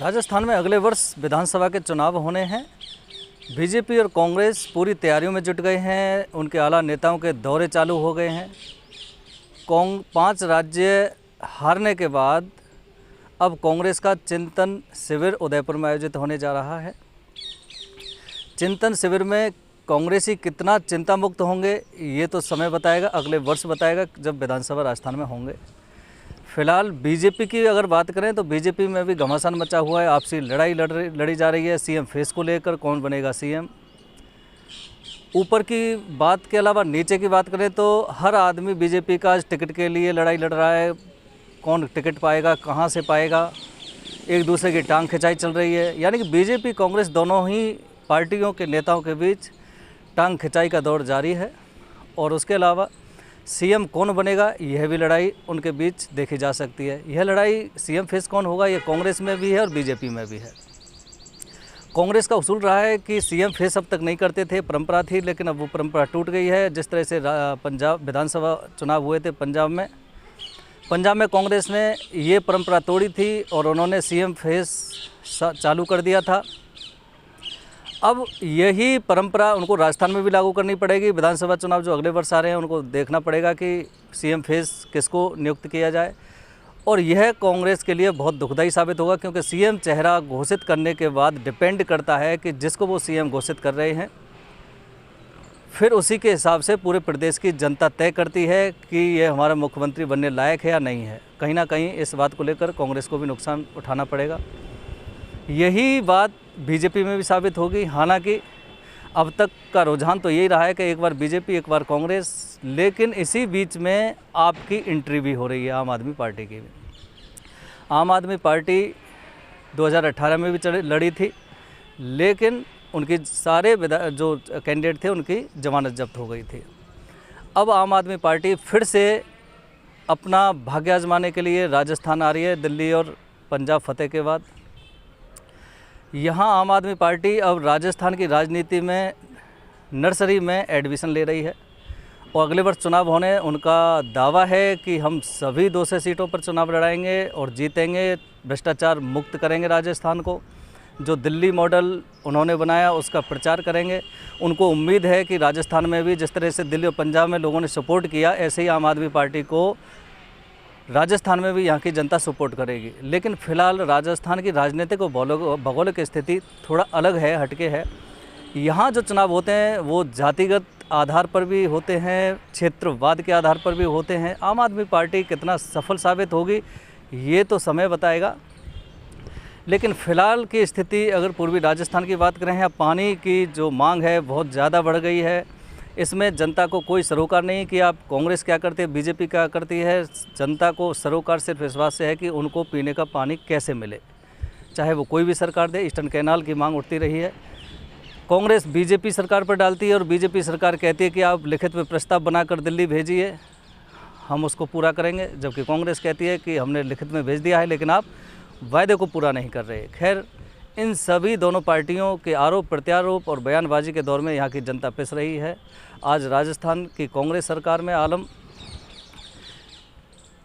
राजस्थान में अगले वर्ष विधानसभा के चुनाव होने हैं। बीजेपी और कांग्रेस पूरी तैयारियों में जुट गए हैं। उनके आला नेताओं के दौरे चालू हो गए हैं। 5 राज्य हारने के बाद अब कांग्रेस का चिंतन शिविर उदयपुर में आयोजित होने जा रहा है। चिंतन शिविर में कांग्रेसी कितना चिंता मुक्त होंगे ये तो समय बताएगा, अगले वर्ष बताएगा जब विधानसभा राजस्थान में होंगे। फिलहाल बीजेपी की अगर बात करें तो बीजेपी में भी घमासान मचा हुआ है। आपसी लड़ाई लड़ी जा रही है सीएम फेस को लेकर, कौन बनेगा सीएम। ऊपर की बात के अलावा नीचे की बात करें तो हर आदमी बीजेपी का टिकट के लिए लड़ाई लड़ रहा है। कौन टिकट पाएगा, कहां से पाएगा, एक दूसरे की टांग खिंचाई चल रही है। यानी कि बीजेपी कांग्रेस दोनों ही पार्टियों के नेताओं के बीच टांग खिंचाई का दौर जारी है। और उसके अलावा सीएम कौन बनेगा यह भी लड़ाई उनके बीच देखी जा सकती है। यह लड़ाई सीएम फेस कौन होगा ये कांग्रेस में भी है और बीजेपी में भी है। कांग्रेस का उसूल रहा है कि सीएम फेस अब तक नहीं करते थे, परंपरा थी, लेकिन अब वो परंपरा टूट गई है। जिस तरह से पंजाब विधानसभा चुनाव हुए थे पंजाब में कांग्रेस ने ये परंपरा तोड़ी थी और उन्होंने सीएम फेस चालू कर दिया था। अब यही परंपरा उनको राजस्थान में भी लागू करनी पड़ेगी। विधानसभा चुनाव जो अगले वर्ष आ रहे हैं उनको देखना पड़ेगा कि सीएम फेस किसको नियुक्त किया जाए। और यह कांग्रेस के लिए बहुत दुखदायी साबित होगा, क्योंकि सीएम चेहरा घोषित करने के बाद डिपेंड करता है कि जिसको वो सीएम घोषित कर रहे हैं फिर उसी के हिसाब से पूरे प्रदेश की जनता तय करती है कि ये हमारा मुख्यमंत्री बनने लायक है या नहीं है। कहीं ना कहीं इस बात को लेकर कांग्रेस को भी नुकसान उठाना पड़ेगा। यही बात बीजेपी में भी साबित होगी। हालांकि अब तक का रुझान तो यही रहा है कि एक बार बीजेपी एक बार कांग्रेस, लेकिन इसी बीच में आपकी एंट्री भी हो रही है आम आदमी पार्टी की भी। आम आदमी पार्टी 2018 में भी लड़ी थी, लेकिन उनके सारे जो कैंडिडेट थे उनकी जमानत जब्त हो गई थी। अब आम आदमी पार्टी फिर से अपना भाग्य आजमाने के लिए राजस्थान आ रही है, दिल्ली और पंजाब फतेह के बाद। यहाँ आम आदमी पार्टी अब राजस्थान की राजनीति में नर्सरी में एडमिशन ले रही है और अगले वर्ष चुनाव होने उनका दावा है कि हम सभी 200 सीटों पर चुनाव लड़ाएंगे और जीतेंगे, भ्रष्टाचार मुक्त करेंगे राजस्थान को। जो दिल्ली मॉडल उन्होंने बनाया उसका प्रचार करेंगे। उनको उम्मीद है कि राजस्थान में भी जिस तरह से दिल्ली और पंजाब में लोगों ने सपोर्ट किया, ऐसे ही आम आदमी पार्टी को राजस्थान में भी यहाँ की जनता सपोर्ट करेगी। लेकिन फ़िलहाल राजस्थान की राजनीतिक और भौगोलिक स्थिति थोड़ा अलग है, हटके है। यहाँ जो चुनाव होते हैं वो जातिगत आधार पर भी होते हैं, क्षेत्रवाद के आधार पर भी होते हैं। आम आदमी पार्टी कितना सफल साबित होगी ये तो समय बताएगा। लेकिन फ़िलहाल की स्थिति अगर पूर्वी राजस्थान की बात करें, यहाँ पानी की जो मांग है बहुत ज़्यादा बढ़ गई है। इसमें जनता को कोई सरोकार नहीं कि आप कांग्रेस क्या करती है, बीजेपी क्या करती है। जनता को सरोकार सिर्फ विश्वास से है कि उनको पीने का पानी कैसे मिले, चाहे वो कोई भी सरकार दे। ईस्टर्न कैनाल की मांग उठती रही है। कांग्रेस बीजेपी सरकार पर डालती है और बीजेपी सरकार कहती है कि आप लिखित में प्रस्ताव बनाकर दिल्ली भेजिए, हम उसको पूरा करेंगे। जबकि कांग्रेस कहती है कि हमने लिखित में भेज दिया है लेकिन आप वायदे को पूरा नहीं कर रहे। खैर, इन सभी दोनों पार्टियों के आरोप प्रत्यारोप और बयानबाजी के दौर में यहाँ की जनता पिस रही है। आज राजस्थान की कांग्रेस सरकार में आलम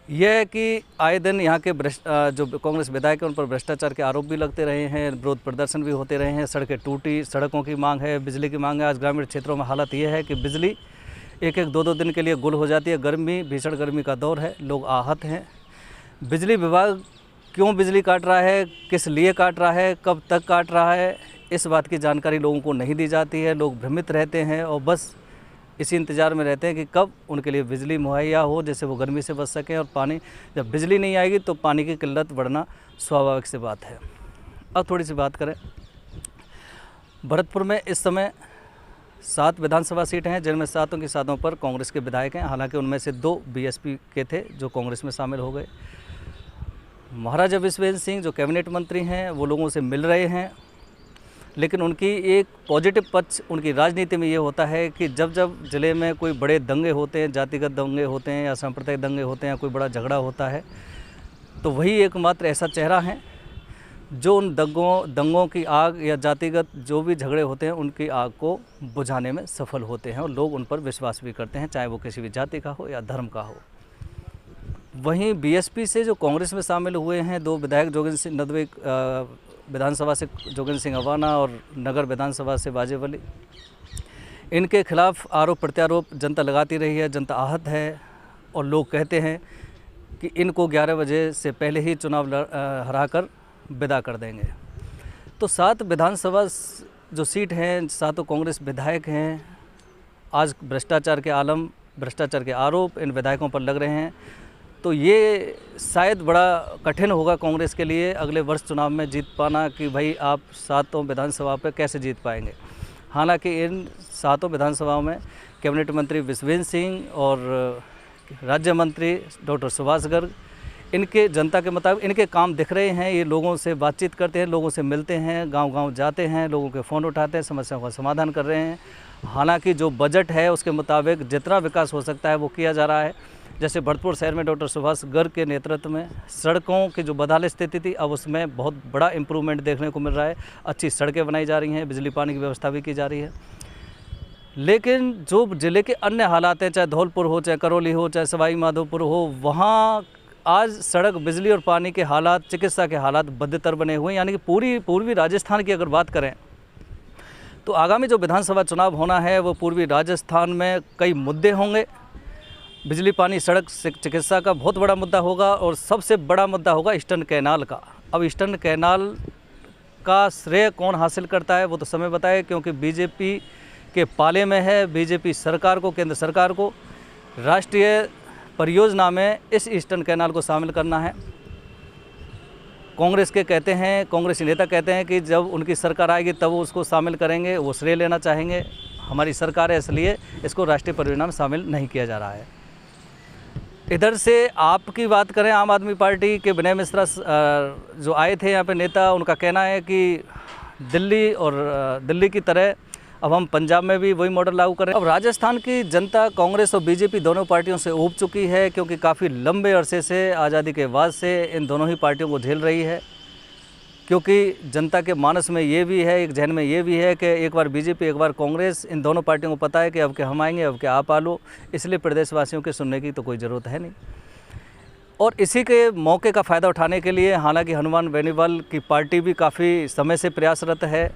यह है कि आए दिन यहाँ के जो कांग्रेस विधायक हैं उन पर भ्रष्टाचार के आरोप भी लगते रहे हैं, विरोध प्रदर्शन भी होते रहे हैं, सड़कें टूटी, सड़कों की मांग है, बिजली की मांग है। आज ग्रामीण क्षेत्रों में हालत ये है कि बिजली एक दो दिन के लिए गुल हो जाती है। गर्मी, भीषण गर्मी का दौर है, लोग आहत हैं। बिजली विभाग क्यों बिजली काट रहा है, किस लिए काट रहा है, कब तक काट रहा है, इस बात की जानकारी लोगों को नहीं दी जाती है। लोग भ्रमित रहते हैं और बस इसी इंतज़ार में रहते हैं कि कब उनके लिए बिजली मुहैया हो, जिससे वो गर्मी से बच सकें। और पानी, जब बिजली नहीं आएगी तो पानी की किल्लत बढ़ना स्वाभाविक सी बात है। अब थोड़ी सी बात करें, भरतपुर में इस समय 7 विधानसभा सीटें हैं, जिनमें 7 की 7 पर कांग्रेस के विधायक हैं। हालांकि उनमें से 2 बीएसपी के थे जो कांग्रेस में शामिल हो गए। महाराजा विश्वेंद्र सिंह जो कैबिनेट मंत्री हैं वो लोगों से मिल रहे हैं, लेकिन उनकी एक पॉजिटिव पक्ष उनकी राजनीति में ये होता है कि जब जब ज़िले में कोई बड़े दंगे होते हैं, जातिगत दंगे होते हैं या सांप्रदायिक दंगे होते हैं, कोई बड़ा झगड़ा होता है, तो वही एकमात्र ऐसा चेहरा है जो उन दंगों की आग या जातिगत जो भी झगड़े होते हैं उनकी आग को बुझाने में सफल होते हैं और लोग उन पर विश्वास भी करते हैं, चाहे वो किसी भी जाति का हो या धर्म का हो। वहीं बीएसपी से जो कांग्रेस में शामिल हुए हैं 2 विधायक, जोगेंद्र सिंह नदवे विधानसभा से जोगिंदर सिंह अवाना और नगर विधानसभा से वाजिब अली, इनके खिलाफ आरोप प्रत्यारोप जनता लगाती रही है। जनता आहत है और लोग कहते हैं कि इनको 11 बजे से पहले ही चुनाव हराकर विदा कर देंगे। तो 7 विधानसभा जो सीट हैं, 7 कांग्रेस विधायक हैं। आज भ्रष्टाचार के आरोप इन विधायकों पर लग रहे हैं। तो ये शायद बड़ा कठिन होगा कांग्रेस के लिए अगले वर्ष चुनाव में जीत पाना, कि भाई आप 7 विधानसभा पर कैसे जीत पाएंगे। हालांकि इन 7 विधानसभाओं में कैबिनेट मंत्री विश्वेंद्र सिंह और राज्य मंत्री डॉक्टर सुभाष गर्ग, इनके जनता के मुताबिक इनके काम दिख रहे हैं। ये लोगों से बातचीत करते हैं, लोगों से मिलते हैं, गांव-गांव जाते हैं, लोगों के फ़ोन उठाते हैं, समस्याओं का समाधान कर रहे हैं। हालांकि जो बजट है उसके मुताबिक जितना विकास हो सकता है वो किया जा रहा है। जैसे भरतपुर शहर में डॉक्टर सुभाष गर्ग के नेतृत्व में सड़कों की जो बदहाल स्थिति थी, अब उसमें बहुत बड़ा इम्प्रूवमेंट देखने को मिल रहा है। अच्छी सड़कें बनाई जा रही हैं, बिजली पानी की व्यवस्था भी की जा रही है। लेकिन जो ज़िले के अन्य हालात हैं, चाहे धौलपुर हो, चाहे करौली हो, चाहे सवाई माधोपुर हो, वहाँ आज सड़क, बिजली और पानी के हालात, चिकित्सा के हालात बदतर बने हुए हैं। यानी कि पूर्वी राजस्थान की अगर बात करें तो आगामी जो विधानसभा चुनाव होना है वो पूर्वी राजस्थान में कई मुद्दे होंगे। बिजली, पानी, सड़क, चिकित्सा का बहुत बड़ा मुद्दा होगा और सबसे बड़ा मुद्दा होगा ईस्टर्न कैनाल का। अब ईस्टर्न कैनाल का श्रेय कौन हासिल करता है वो तो समय बताए, क्योंकि बीजेपी के पाले में है। बीजेपी सरकार को, केंद्र सरकार को राष्ट्रीय परियोजना में इस ईस्टर्न कैनाल को शामिल करना है। कांग्रेसी नेता कहते हैं कि जब उनकी सरकार आएगी तब वो उसको शामिल करेंगे, वो श्रेय लेना चाहेंगे। हमारी सरकार है इसलिए इसको राष्ट्रीय परियोजना में शामिल नहीं किया जा रहा है। इधर से आपकी बात करें, आम आदमी पार्टी के विनय मिश्रा जो आए थे यहाँ पे नेता, उनका कहना है कि दिल्ली की तरह अब हम पंजाब में भी वही मॉडल लागू करें। अब राजस्थान की जनता कांग्रेस और बीजेपी दोनों पार्टियों से ऊब चुकी है, क्योंकि काफ़ी लंबे अरसे से, आज़ादी के बाद से इन दोनों ही पार्टियों को झेल रही है। क्योंकि जनता के मानस में ये भी है, एक जहन में ये भी है कि एक बार बीजेपी, एक बार कांग्रेस, इन दोनों पार्टियों को पता है कि अब के हम आएंगे, अब के आप आ लो। इसलिए प्रदेशवासियों के सुनने की तो कोई ज़रूरत है नहीं। और इसी के मौके का फ़ायदा उठाने के लिए हालांकि हनुमान बेनीवाल की पार्टी भी काफ़ी समय से प्रयासरत है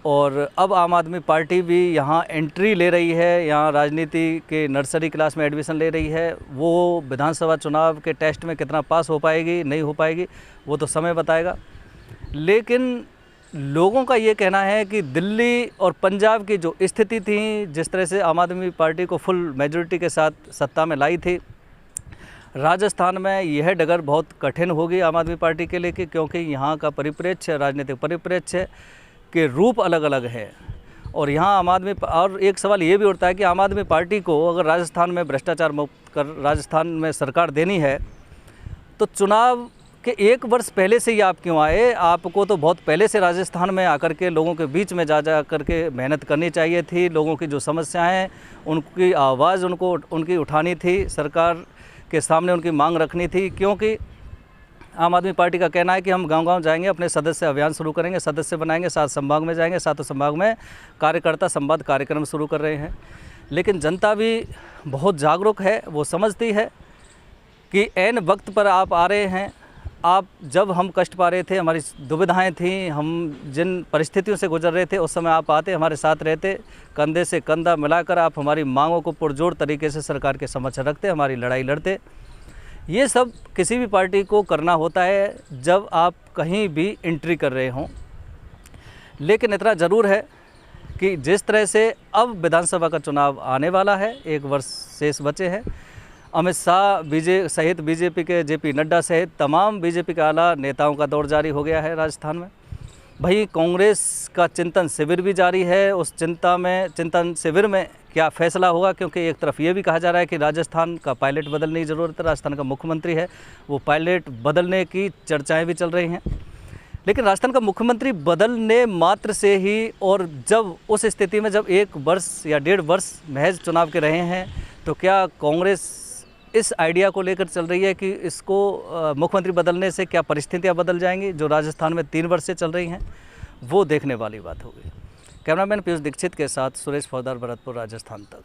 और अब आम आदमी पार्टी भी यहाँ एंट्री ले रही है, यहाँ राजनीति के नर्सरी क्लास में एडमिशन ले रही है। वो विधानसभा चुनाव के टेस्ट में कितना पास हो पाएगी, नहीं हो पाएगी, वो तो समय बताएगा। लेकिन लोगों का ये कहना है कि दिल्ली और पंजाब की जो स्थिति थी, जिस तरह से आम आदमी पार्टी को फुल मेजॉरिटी के साथ सत्ता में लाई थी, राजस्थान में यह डगर बहुत कठिन होगी आम आदमी पार्टी के लिए, क्योंकि यहाँ का परिप्रेक्ष्य, राजनीतिक परिप्रेक्ष्य के रूप अलग अलग है। और यहाँ और एक सवाल ये भी उठता है कि आम आदमी पार्टी को अगर राजस्थान में भ्रष्टाचार मुक्त कर राजस्थान में सरकार देनी है तो चुनाव के 1 वर्ष पहले से ही आप क्यों आए? आपको तो बहुत पहले से राजस्थान में आकर के लोगों के बीच में जा करके मेहनत करनी चाहिए थी। लोगों की जो समस्याएं, उनकी आवाज़ उनकी उठानी थी, सरकार के सामने उनकी मांग रखनी थी। क्योंकि आम आदमी पार्टी का कहना है कि हम गांव-गांव जाएंगे, अपने सदस्य अभियान शुरू करेंगे, सदस्य बनाएंगे, 7 संभाग में जाएंगे, 7 संभाग में कार्यकर्ता संवाद कार्यक्रम शुरू कर रहे हैं। लेकिन जनता भी बहुत जागरूक है, वो समझती है कि ऐन वक्त पर आप आ रहे हैं। आप जब हम कष्ट पा रहे थे, हमारी दुविधाएं थी, हम जिन परिस्थितियों से गुजर रहे थे, उस समय आप आते, हमारे साथ रहते, कंधे से कंधा मिलाकर आप हमारी मांगों को पुरजोर तरीके से सरकार के समक्ष रखते, हमारी लड़ाई लड़ते। ये सब किसी भी पार्टी को करना होता है जब आप कहीं भी एंट्री कर रहे हों। लेकिन इतना ज़रूर है कि जिस तरह से अब विधानसभा का चुनाव आने वाला है, 1 वर्ष शेष बचे हैं, अमित शाह सहित बीजेपी के जेपी नड्डा सहित तमाम बीजेपी के आला नेताओं का दौर जारी हो गया है राजस्थान में। वहीं कांग्रेस का चिंतन शिविर भी जारी है। उस चिंतन शिविर में क्या फैसला होगा, क्योंकि एक तरफ ये भी कहा जा रहा है कि राजस्थान का पायलट बदलने की ज़रूरत है। राजस्थान का मुख्यमंत्री है, वो पायलट बदलने की चर्चाएं भी चल रही हैं। लेकिन राजस्थान का मुख्यमंत्री बदलने मात्र से ही, और जब उस स्थिति में जब 1 वर्ष या 1.5 वर्ष महज चुनाव के रहे हैं, तो क्या कांग्रेस इस आइडिया को लेकर चल रही है कि इसको मुख्यमंत्री बदलने से क्या परिस्थितियां बदल जाएंगी जो राजस्थान में 3 वर्ष से चल रही हैं? वो देखने वाली बात होगी। कैमरामैन पीयूष दीक्षित के साथ सुरेश फौजदार, भरतपुर, राजस्थान तक।